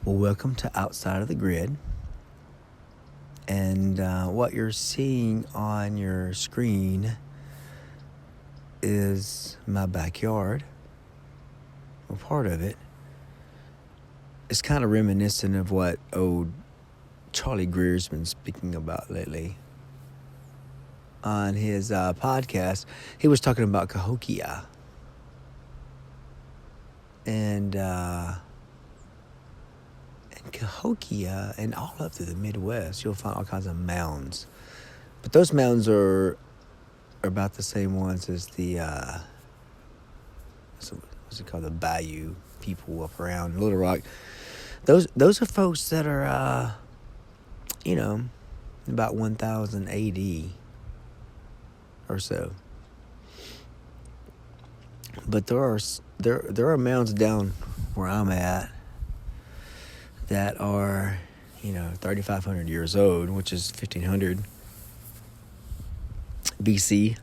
Well, welcome to Outside of the Grid. And what you're seeing on your screen is my backyard, or part of it. It's kind of reminiscent of what old Charlie Greer's been speaking about lately. On his podcast, he was talking about Cahokia. And Cahokia and all up through the Midwest, you'll find all kinds of mounds. But those mounds are about the same ones as the, what's it called, the Bayou people up around Little Rock. Those are folks that are, about 1000 AD or so. But there are mounds down where I'm at that are, 3,500 years old, which is 1500 BC.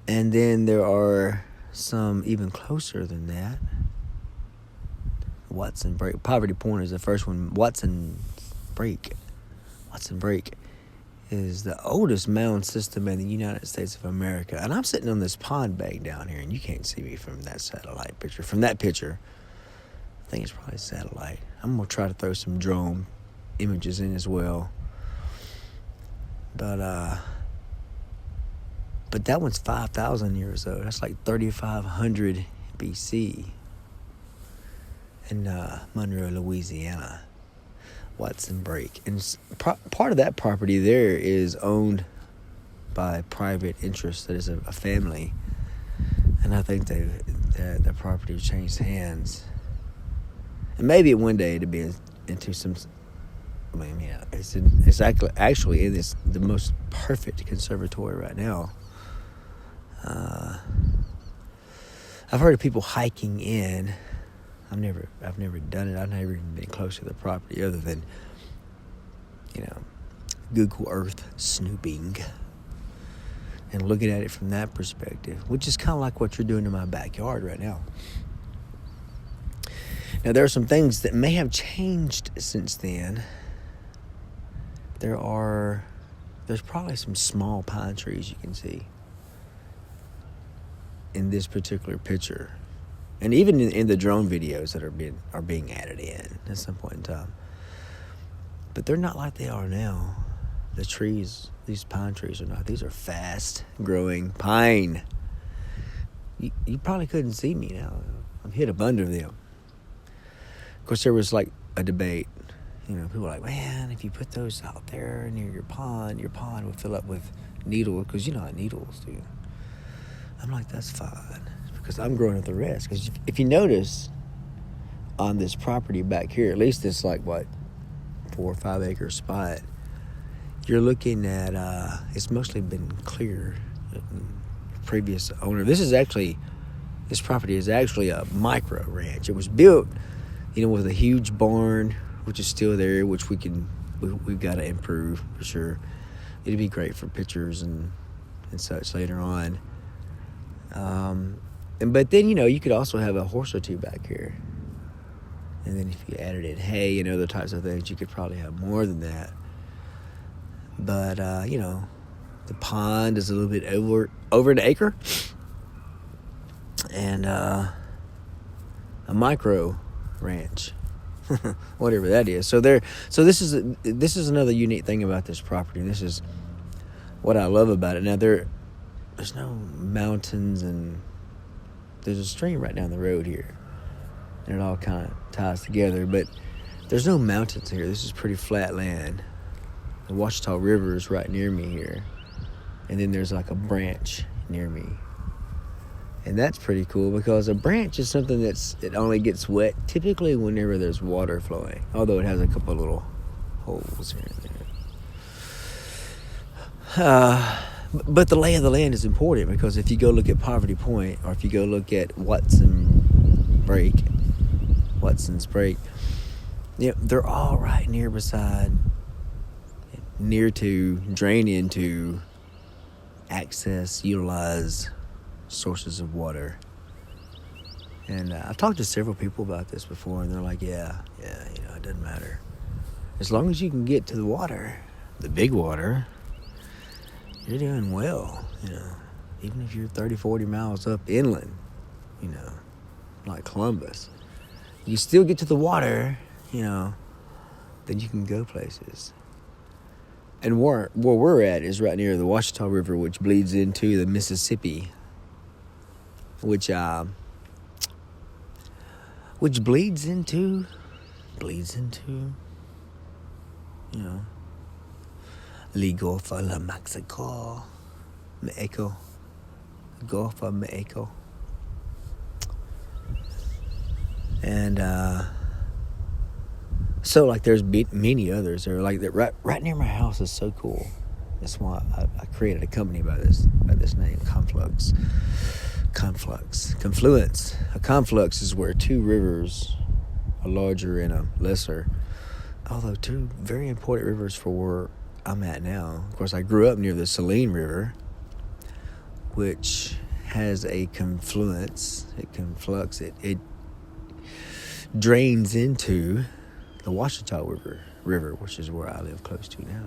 And then there are some even closer than that. Watson Break. Poverty Point is the first one. Watson Break is the oldest mound system in the United States of America. And I'm sitting on this pond bank down here, and you can't see me from that satellite picture. From that picture, I think it's probably satellite. I'm going to try to throw some drone images in as well. But that one's 5,000 years old. That's like 3,500 BC in Monroe, Louisiana. Watson Break. And part of that property there is owned by private interests. That is a family. And I think the property changed hands. And maybe one day it'll be into some... it's actually in the most perfect conservatory right now. I've heard of people hiking in. I've never done it. I've never even been close to the property other than, Google Earth snooping and looking at it from that perspective, which is kind of like what you're doing in my backyard right now. Now, there are some things that may have changed since then. There's probably some small pine trees you can see in this particular picture. And even in the drone videos that are being added in at some point in time. But they're not like they are now. The trees, these pine trees are not. These are fast-growing pine. You probably couldn't see me now. I'm hid up under them. Of course, there was like a debate. People were like, man, if you put those out there near your pond would fill up with needles, because you know how needles do. I'm like, that's fine, because I'm growing up the rest. Because if you notice on this property back here, at least it's like, 4 or 5 acre spot, you're looking at, it's mostly been cleared. Previous owner, this property is actually a micro ranch. It was built, with a huge barn, which is still there, which we've got to improve for sure. It'd be great for pictures and such later on. But then, you could also have a horse or two back here. And then if you added in hay and other types of things, you could probably have more than that. But, the pond is a little bit over an acre. And a micro ranch, whatever that is. So this is another unique thing about this property. This is what I love about it. Now, there's no mountains, and there's a stream right down the road here, and it all kind of ties together, but there's no mountains here. This is pretty flat land. The Ouachita River is right near me here, and then there's like a branch near me, and that's pretty cool, because a branch is something it only gets wet typically whenever there's water flowing, although it has a couple little holes here and there. But the lay of the land is important, because if you go look at Poverty Point, or if you go look at Watson's Break, they're all right near to, drain into, access, utilize sources of water. And I've talked to several people about this before, and they're like, yeah, it doesn't matter. As long as you can get to the water, the big water, you're doing well, Even if you're 30, 40 miles up inland, like Columbus, you still get to the water, then you can go places. And where we're at is right near the Ouachita River, which bleeds into the Mississippi, which bleeds into, the Gulf of Mexico, Gulf of Mexico. And so like there's many others that are like that. Right near my house is so cool. That's why I created a company by this name, Confluence. Confluence. A conflux is where two rivers, a larger and a lesser, although two very important rivers for where I'm at now. Of course, I grew up near the Saline River, which has a confluence. It drains into the Ouachita River, which is where I live close to now.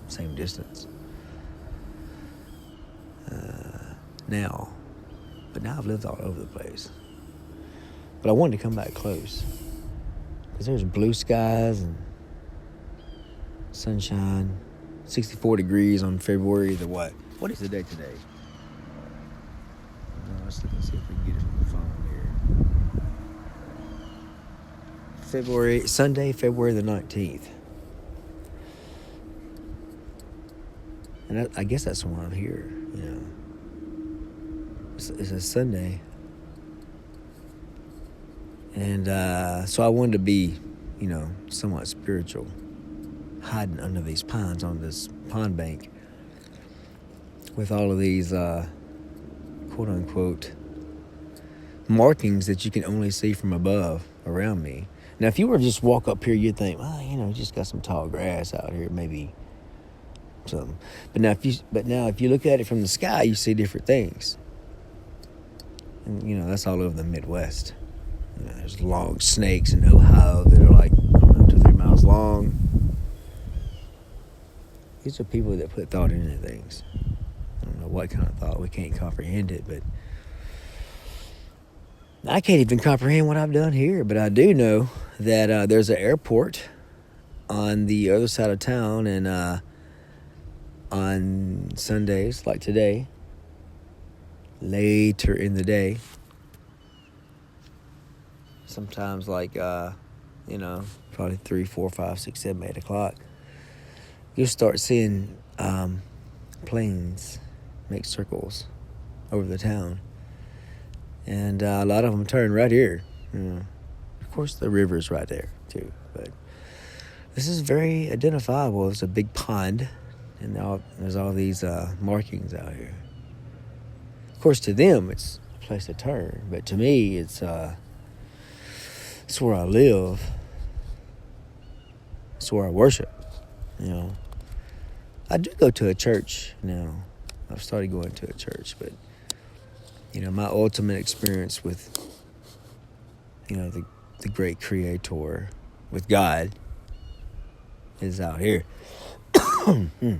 Same distance. But now I've lived all over the place. But I wanted to come back close, because there's blue skies and sunshine, 64 degrees on February the what? What is the date today? Let's look and see if we can get it from the phone here. Sunday, February the 19th. And I guess that's when I'm here, It's a Sunday. And so I wanted to be, somewhat spiritual, hiding under these pines on this pond bank with all of these, quote-unquote, markings that you can only see from above around me. Now, if you were to just walk up here, you'd think, just got some tall grass out here, maybe something. But now, if you look at it from the sky, you see different things. And, that's all over the Midwest. There's long snakes in Ohio that are like, 2-3 miles long. These are people that put thought into things. I don't know what kind of thought. We can't comprehend it, but I can't even comprehend what I've done here. But I do know that there's an airport on the other side of town, and on Sundays, like today, later in the day, sometimes like, probably 3, 4, 5, 6, 7, 8 o'clock, you'll start seeing planes make circles over the town. And a lot of them turn right here. Of course, the river's right there, too. But this is very identifiable. It's a big pond, and there's all these markings out here. Of course, to them, it's a place to turn. But to me, it's where I live. It's where I worship, I do go to a church now. I've started going to a church, but, my ultimate experience with, the great Creator, with God, is out here.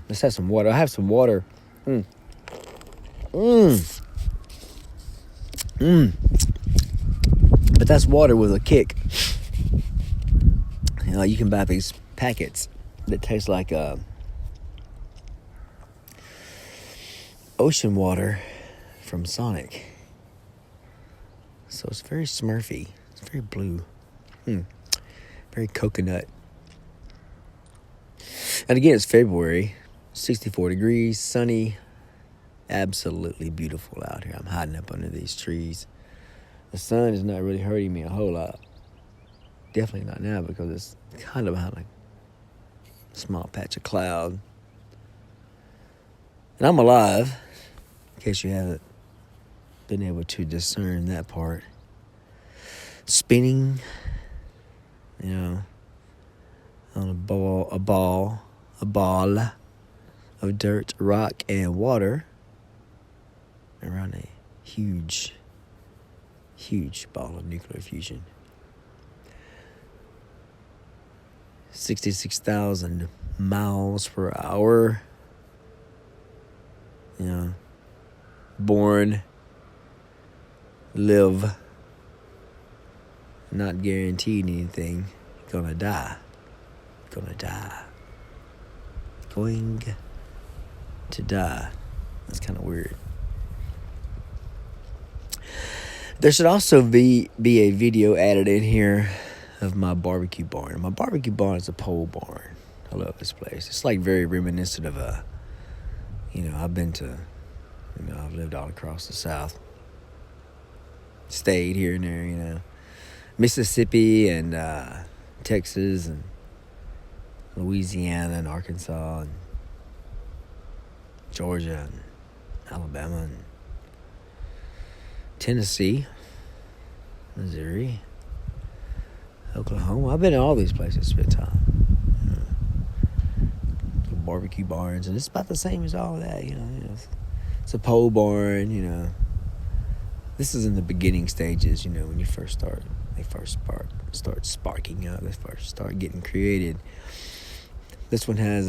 Let's have some water. I have some water. But that's water with a kick. You can buy these packets that taste like ocean water from Sonic. So it's very Smurfy. It's very blue. Very coconut. And again, it's February. 64 degrees, sunny. Absolutely beautiful out here. I'm hiding up under these trees. The sun is not really hurting me a whole lot. Definitely not now, because it's kind of behind a small patch of cloud. And I'm alive, in case you haven't been able to discern that part. Spinning, on a ball of dirt, rock, and water around a huge huge ball of nuclear fusion. 66,000 miles per hour. You know, born, live, not guaranteed anything. Gonna die. Going to die. That's kind of weird. There should also be a video added in here of my barbecue barn. My barbecue barn is a pole barn. I love this place. It's like very reminiscent of I've been to, I've lived all across the South. Stayed here and there, Mississippi and Texas and Louisiana and Arkansas and Georgia and Alabama and Tennessee, Missouri, Oklahoma. I've been in all these places, spent time. Barbecue barns, and it's about the same as all of that, It's a pole barn, This is in the beginning stages, when you first start. They first start sparking up. They first start getting created. This one has,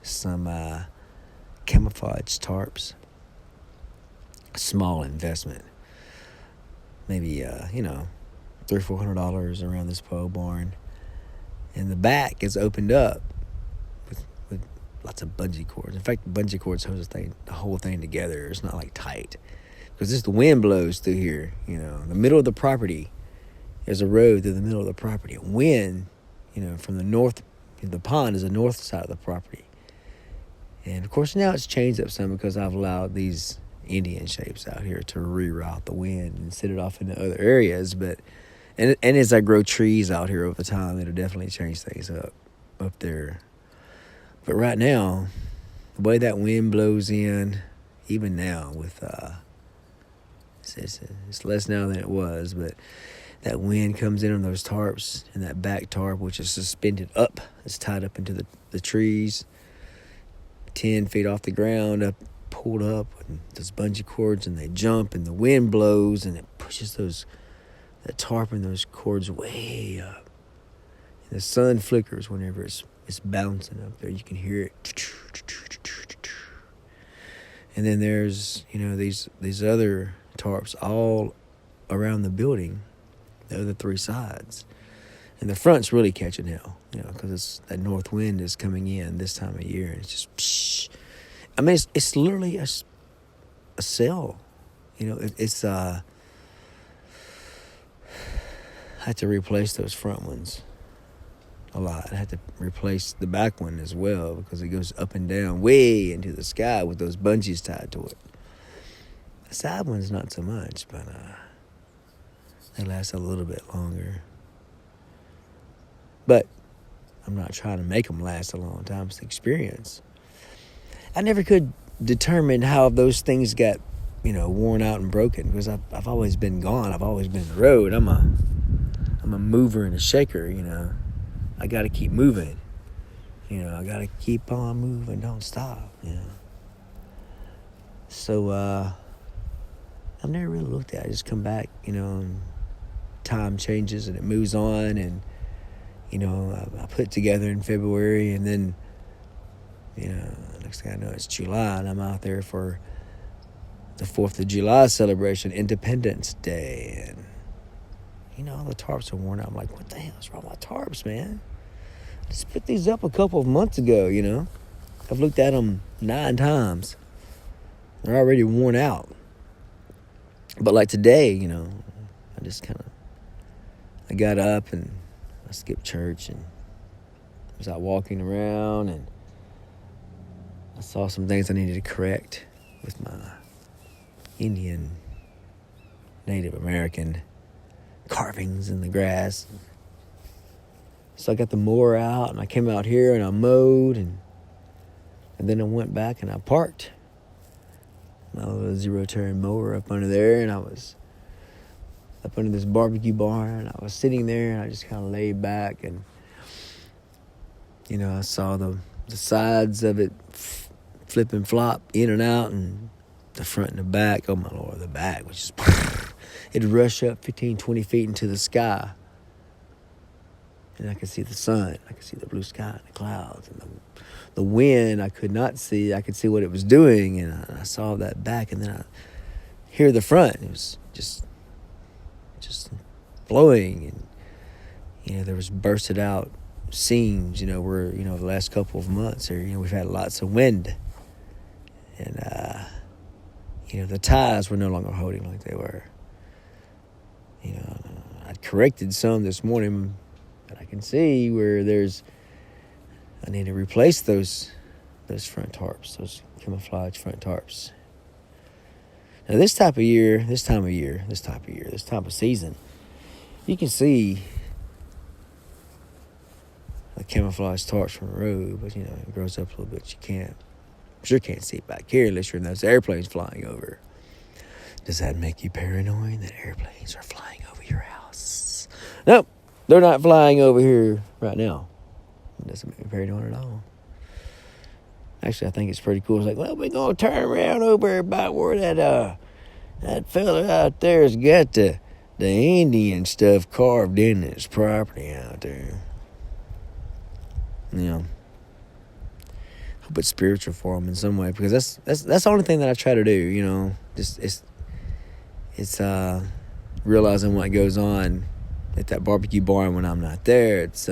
some camouflage tarps. Small investment. Maybe, $300 or $400 around this pole barn. And the back is opened up with lots of bungee cords. In fact, the bungee cords hold the whole thing together. It's not like tight. Because the wind blows through here, The middle of the property, there's a road through the middle of the property. Wind, from the north, the pond is the north side of the property. And, of course, now it's changed up some because I've allowed these Indian shapes out here to reroute the wind and set it off into other areas. But and as I grow trees out here over time, it'll definitely change things up there. But right now, the way that wind blows in, even now with it's less now than it was, but that wind comes in on those tarps, and that back tarp, which is suspended up, is tied up into the trees, 10 feet off the ground, pulled up with those bungee cords, and they jump, and the wind blows, and it pushes that tarp and those cords way up. And the sun flickers whenever it's bouncing up there. You can hear it. And then there's, these other tarps all around the building, the other three sides. And the front's really catching hell, because that north wind is coming in this time of year. And it's just, psh. I mean, it's literally a cell. I had to replace those front ones a lot. I had to replace the back one as well because it goes up and down way into the sky with those bungees tied to it. The side one's not so much, but they last a little bit longer. But I'm not trying to make them last a long time. It's the experience. I never could determine how those things got, worn out and broken because I've always been gone. I've always been on the road. I'm a mover and a shaker, I got to keep moving. I got to keep on moving, don't stop, So, I've never really looked at it. I just come back, and time changes and it moves on. And, I put it together in February and then, next thing I know, it's July and I'm out there for the 4th of July celebration, Independence Day. And, all the tarps are worn out. I'm like, what the hell's wrong with my tarps, man? I just put these up a couple of months ago, I've looked at them 9 times. They're already worn out. But like today, I just I got up and I skipped church and was out walking around and I saw some things I needed to correct with my Indian, Native American carvings in the grass. So I got the mower out and I came out here and I mowed and then I went back and I parked my little zero-turn mower up under there and I was up under this barbecue barn and I was sitting there and I just kind of laid back and I saw the sides of it flip and flop in and out and The front and the back, oh my Lord, the back was just, it'd rush up 15, 20 feet into the sky. And I could see the sun, I could see the blue sky and the clouds, and the wind I could not see. I could see what it was doing, and I saw that back, and then I hear the front. It was just blowing, and there was bursted out seams, where, the last couple of months, or, we've had lots of wind, and, the ties were no longer holding like they were. I'd corrected some this morning, but I can see where I need to replace those front tarps, those camouflage front tarps. Now this time of season, you can see the camouflage tarps from the road, but it grows up a little bit. Sure can't see it back here unless you're in those airplanes flying over. Does that make you paranoid that airplanes are flying over your house? Nope, they're not flying over here right now. It doesn't make me paranoid at all. Actually, I think it's pretty cool. It's like, well, we're going to turn around over about where that fella out there's got the Indian stuff carved in his property out there. Hope it's spiritual for him in some way, because that's the only thing that I try to do. Just it's realizing what goes on at that barbecue barn when I'm not there. It's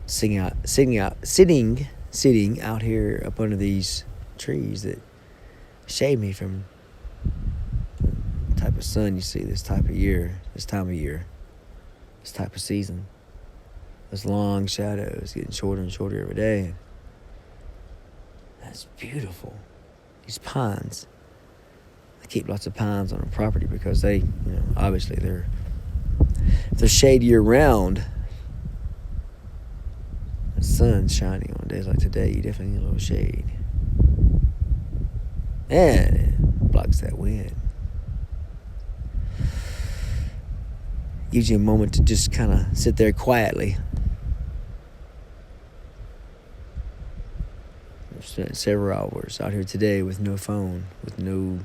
sitting out here up under these trees that shade me from the type of sun you see this time of year, this type of season. Those long shadows getting shorter and shorter every day. That's beautiful. These pines. I keep lots of pines on the property because they, obviously they're shade year round. The sun's shining on days like today. You definitely need a little shade. And it blocks that wind. Gives you a moment to just kind of sit there quietly. I've spent several hours out here today with no phone, with no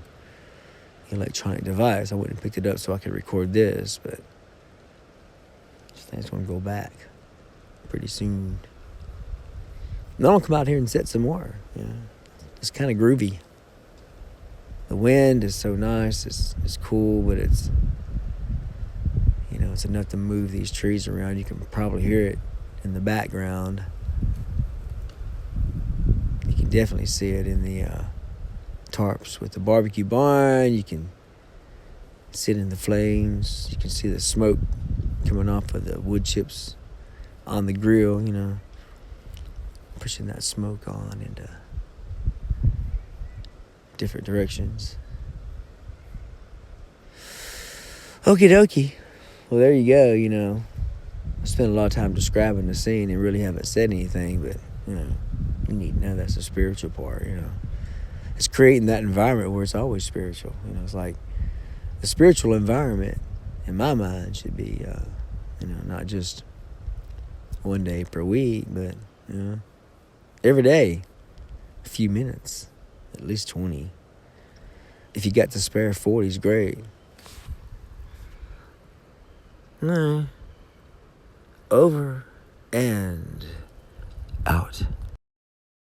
electronic device. I wouldn't have picked it up so I could record this, but I just think it's going to go back pretty soon. And then I'll come out here and set some more. It's kind of groovy. The wind is so nice. It's cool, but it's enough to move these trees around. You can probably hear it in the background. You can definitely see it in the tarps with the barbecue barn. You can sit in the flames. You can see the smoke coming off of the wood chips on the grill, pushing that smoke on into different directions. Okie dokie. Well, there you go, I spent a lot of time describing the scene and really haven't said anything, but, you need to know that's the spiritual part, It's creating that environment where it's always spiritual. It's like the spiritual environment, in my mind, should be, not just one day per week, but, every day, a few minutes, at least 20. If you got to spare 40, is great. No. Over and out.